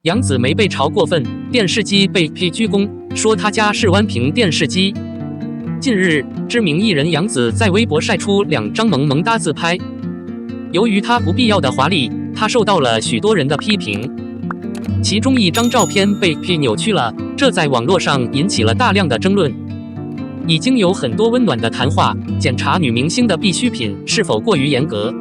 杨紫没被嘲过分，电视机被批鞠躬，说她家是弯屏电视机。近日，知名艺人杨紫在微博晒出2张萌萌哒自拍。由于她不必要的华丽，她受到了许多人的批评。其中一张照片被批扭曲了，这在网络上引起了大量的争论。已经有很多温暖的谈话，检查女明星的必需品是否过于严格。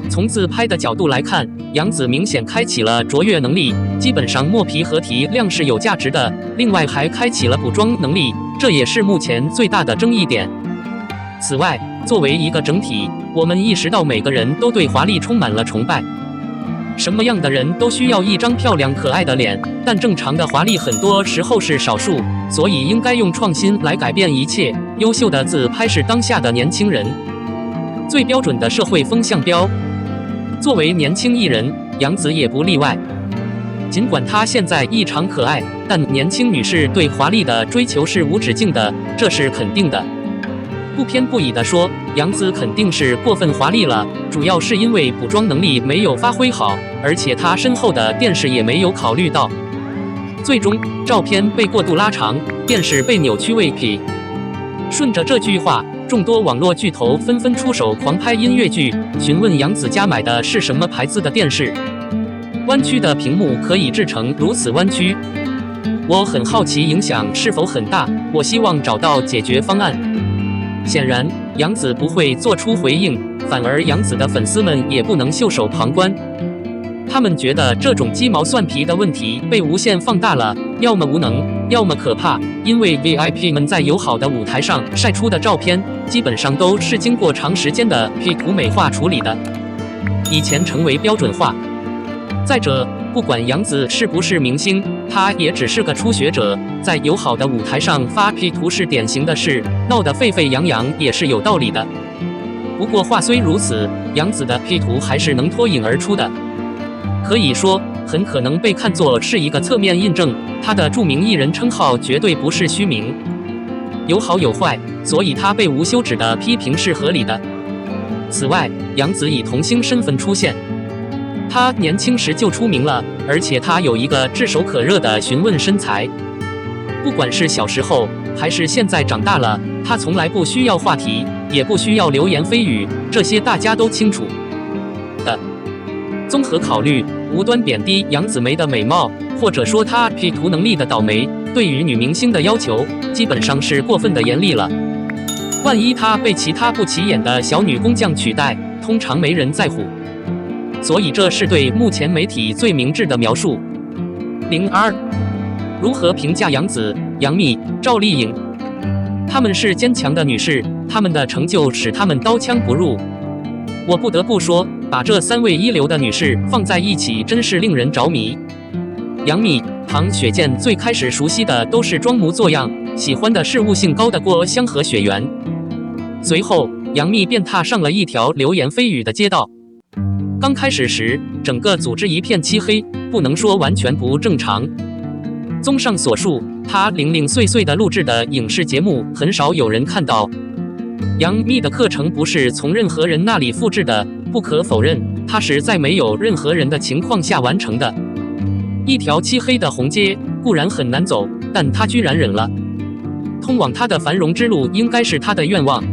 从自拍的角度来看，杨紫明显开启了卓越能力，基本上磨皮合体量是有价值的。另外还开启了补妆能力，这也是目前最大的争议点。此外，作为一个整体，我们意识到每个人都对华丽充满了崇拜。什么样的人都需要一张漂亮可爱的脸，但正常的华丽很多时候是少数，所以应该用创新来改变一切。优秀的自拍是当下的年轻人最标准的社会风向标。作为年轻艺人，杨紫也不例外。尽管她现在异常可爱，但年轻女士对华丽的追求是无止境的，这是肯定的。不偏不倚地说，杨紫肯定是过分华丽了，主要是因为补妆能力没有发挥好，而且她身后的电视也没有考虑到。最终，照片被过度拉长，电视被扭曲为 P。顺着这句话，众多网络巨头纷纷出手狂拍音乐剧，询问杨紫家买的是什么牌子的电视。弯曲的屏幕可以制成如此弯曲，我很好奇影响是否很大，我希望找到解决方案。显然，杨紫不会做出回应，反而杨紫的粉丝们也不能袖手旁观。他们觉得这种鸡毛蒜皮的问题被无限放大了，要么无能，要么可怕。因为 VIP 们在友好的舞台上晒出的照片，基本上都是经过长时间的 P 图美化处理的，以前成为标准化。再者，不管杨紫是不是明星，她也只是个初学者，在友好的舞台上发 P 图是典型的事，闹得沸沸扬扬也是有道理的。不过话虽如此，杨紫的 P 图还是能脱颖而出的。可以说，很可能被看作是一个侧面印证，他的著名艺人称号绝对不是虚名。有好有坏，所以他被无休止的批评是合理的。此外，杨紫以童星身份出现，她年轻时就出名了，而且她有一个炙手可热的询问身材。不管是小时候还是现在长大了，她从来不需要话题，也不需要流言蜚语，这些大家都清楚的。综合考虑，无端贬低杨紫梅的美貌，或者说她 P 图能力的倒霉，对于女明星的要求基本上是过分的严厉了。万一她被其他不起眼的小女工匠取代，通常没人在乎。所以这是对目前媒体最明智的描述。02如何评价杨紫、杨幂、赵丽颖？她们是坚强的女士，她们的成就使她们刀枪不入。我不得不说，把这3位一流的女士放在一起，真是令人着迷。杨幂、唐雪见最开始熟悉的都是装模作样，喜欢的事物性高得过香河雪原。随后，杨幂便踏上了一条流言蜚语的街道。刚开始时，整个组织一片漆黑，不能说完全不正常。综上所述，她零零碎碎的录制的影视节目很少有人看到。杨幂的课程不是从任何人那里复制的，不可否认，她是在没有任何人的情况下完成的。一条漆黑的红街固然很难走，但她居然忍了。通往她的繁荣之路应该是她的愿望。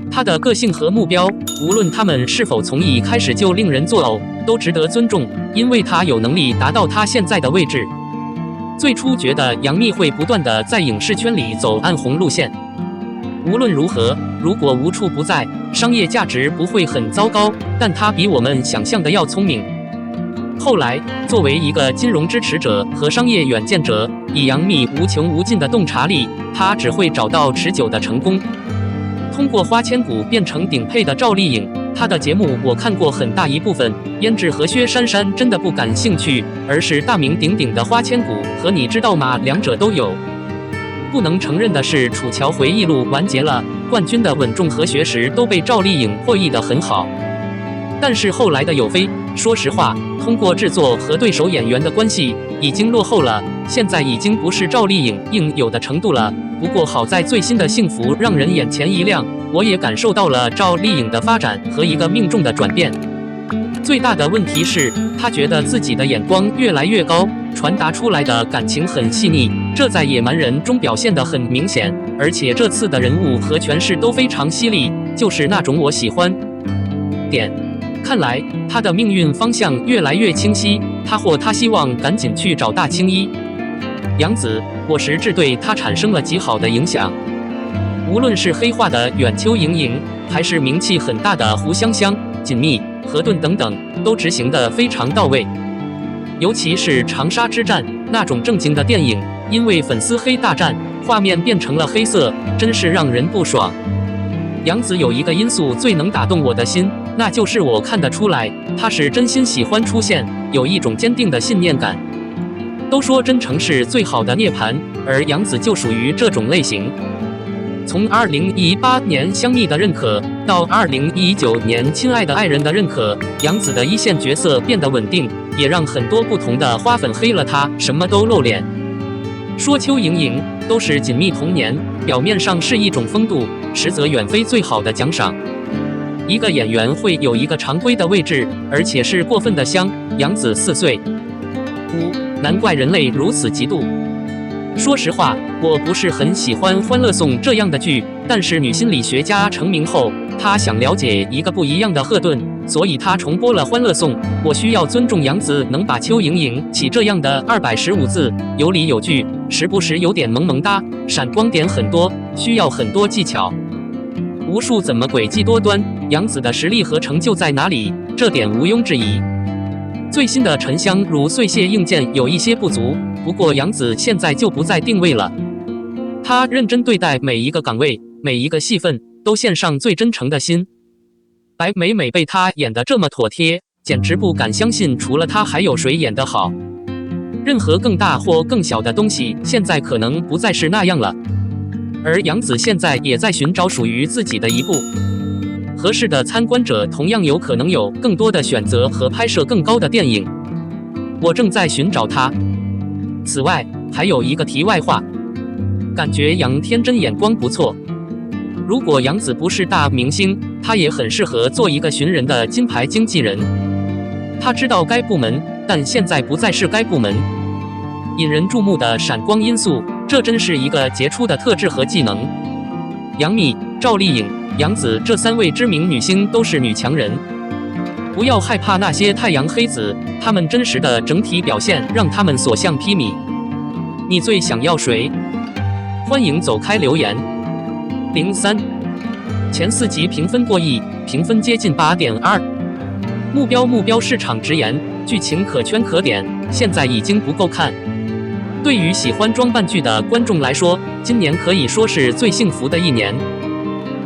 她的个性和目标，无论他们是否从一开始就令人作呕，都值得尊重，因为她有能力达到她现在的位置。最初觉得杨幂会不断地在影视圈里走暗红路线。无论如何，如果无处不在，商业价值不会很糟糕，但她比我们想象的要聪明。后来，作为一个金融支持者和商业远见者，以杨幂无穷无尽的洞察力，她只会找到持久的成功。通过花千骨变成顶配的赵丽颖，她的节目我看过很大一部分，胭脂和薛珊珊真的不感兴趣，而是大名鼎鼎的花千骨和你知道吗两者都有。不能承认的是，《楚乔回忆录》完结了，冠军的稳重和学识都被赵丽颖破译得很好。但是后来的有妃，说实话，通过制作和对手演员的关系，已经落后了，现在已经不是赵丽颖应有的程度了。不过好在最新的幸福让人眼前一亮，我也感受到了赵丽颖的发展和一个命中的转变。最大的问题是，他觉得自己的眼光越来越高，传达出来的感情很细腻，这在野蛮人中表现得很明显。而且这次的人物和诠释都非常犀利，就是那种我喜欢。看来他的命运方向越来越清晰，他希望赶紧去找大青衣。杨子，我实质对他产生了极好的影响。无论是黑化的远秋盈盈，还是名气很大的胡香香、锦觅、河顿等等，都执行得非常到位。尤其是长沙之战那种正经的电影，因为粉丝黑大战，画面变成了黑色，真是让人不爽。杨子有一个因素最能打动我的心，那就是我看得出来，他是真心喜欢出现，有一种坚定的信念感。都说真诚是最好的涅槃，而杨子就属于这种类型。从2018年香蜜的认可到2019年亲爱的爱人的认可，杨子的一线角色变得稳定，也让很多不同的花粉黑了他，什么都露脸。说邱莹莹都是紧密童年，表面上是一种风度，实则远非最好的奖赏。一个演员会有一个常规的位置，而且是过分的香。杨子4岁5，难怪人类如此嫉妒。说实话，我不是很喜欢《欢乐颂》这样的剧，但是女心理学家成名后，她想了解一个不一样的赫顿，所以她重播了《欢乐颂》。我需要尊重杨子能把邱莹莹起这样的215字，有理有据，时不时有点萌萌哒，闪光点很多，需要很多技巧。无数怎么诡计多端，杨子的实力和成就在哪里？这点毋庸置疑。最新的沉香如碎屑硬件有一些不足，不过杨子现在就不再定位了。他认真对待每一个岗位，每一个戏份，都献上最真诚的心。白美美被他演得这么妥帖，简直不敢相信除了他还有谁演得好。任何更大或更小的东西，现在可能不再是那样了。而杨子现在也在寻找属于自己的一部。合适的参观者同样有可能有更多的选择和拍摄更高的电影。我正在寻找他。此外，还有一个题外话，感觉杨天真眼光不错。如果杨子不是大明星，他也很适合做一个寻人的金牌经纪人。他知道该部门，但现在不再是该部门。引人注目的闪光因素，这真是一个杰出的特质和技能。杨幂、赵丽颖、杨子这3位知名女星都是女强人。不要害怕那些太阳黑子，她们真实的整体表现让她们所向披靡。你最想要谁？欢迎走开留言。03前4集评分过亿，评分接近8.2。目标市场直言，剧情可圈可点，现在已经不够看。对于喜欢装扮剧的观众来说，今年可以说是最幸福的一年。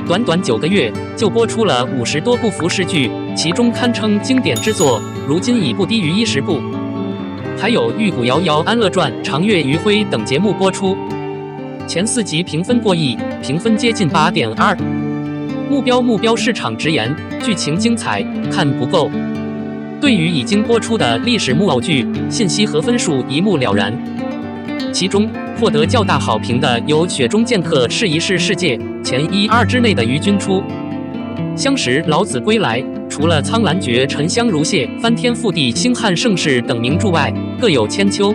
短短9个月就播出了50多部服饰剧，其中堪称经典之作，如今已不低于10部。还有《玉骨遥遥》《安乐传》《长月余晖》等节目播出。前4集评分过亿，评分接近8.2。目标市场直言，剧情精彩，看不够。对于已经播出的历史木偶剧，信息和分数一目了然。其中获得较大好评的有《雪中剑客试一试世界》前1、2之内的于君初，《相识老子归来》除了苍兰诀沉香如屑、翻天覆地星汉盛世等名著外，各有千秋。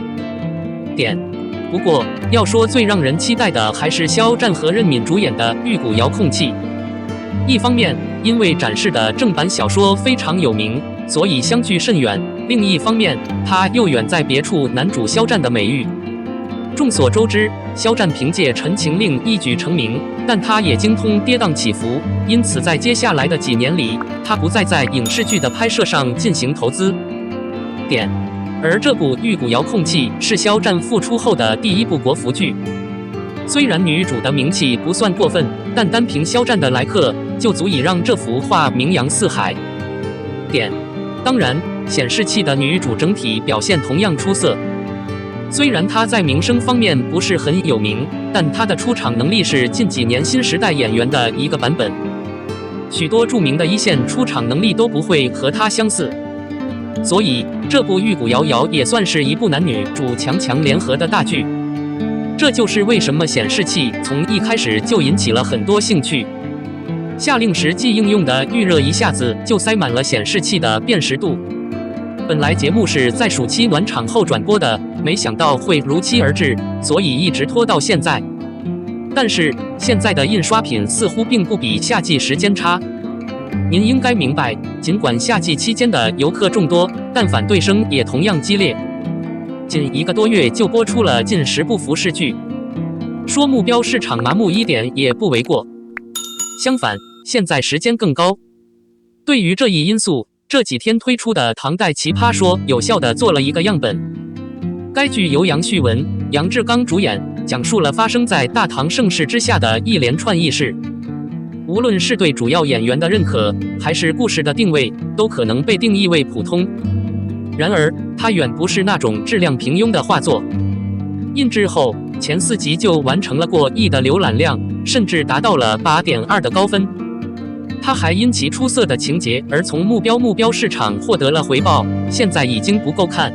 不过要说最让人期待的，还是肖战和任敏主演的《玉骨遥控器》。一方面，因为展示的正版小说非常有名，所以相距甚远；另一方面，他又远在别处男主肖战的美誉。众所周知，肖战凭借《陈情令》一举成名，但他也精通跌宕起伏，因此在接下来的几年里，他不再在影视剧的拍摄上进行投资。而这部《玉骨遥控器》是肖战复出后的第1部国服剧。虽然女主的名气不算过分，但单凭肖战的来客，就足以让这幅画名扬四海。当然，显示器的女主整体表现同样出色。虽然她在名声方面不是很有名，但她的出场能力是近几年新时代演员的一个版本。许多著名的一线出场能力都不会和她相似。所以，这部《玉骨遥遥》也算是一部男女主强联合的大剧。这就是为什么显示器从一开始就引起了很多兴趣。下令时即应用的预热一下子就塞满了显示器的辨识度。本来节目是在暑期暖场后转播的，没想到会如期而至，所以一直拖到现在。但是现在的印刷品似乎并不比夏季时间差。您应该明白，尽管夏季期间的游客众多，但反对声也同样激烈。仅1个多月就播出了近10部服饰剧，说目标市场麻木一点也不为过。相反，现在时间更高。对于这一因素，这几天推出的《唐代奇葩说》有效地做了一个样本。该剧由杨旭文、杨志刚主演，讲述了发生在大唐盛世之下的一连串轶事。无论是对主要演员的认可，还是故事的定位，都可能被定义为普通。然而，它远不是那种质量平庸的画作。印制后，前4集就完成了过亿的浏览量，甚至达到了8.2的高分。它还因其出色的情节而从目标市场获得了回报，现在已经不够看。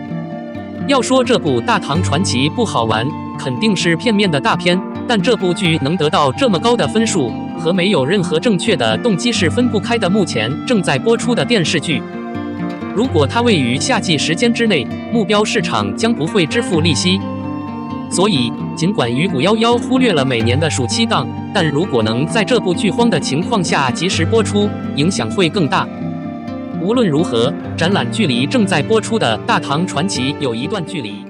要说这部《大唐传奇》不好玩，肯定是片面的大片，但这部剧能得到这么高的分数，和没有任何正确的动机是分不开的。目前正在播出的电视剧，如果它位于夏季时间之内，目标市场将不会支付利息。所以，尽管鱼骨11忽略了每年的暑期档，但如果能在这部剧荒的情况下及时播出，影响会更大。无论如何，展览距离正在播出的《大唐传奇》有一段距离。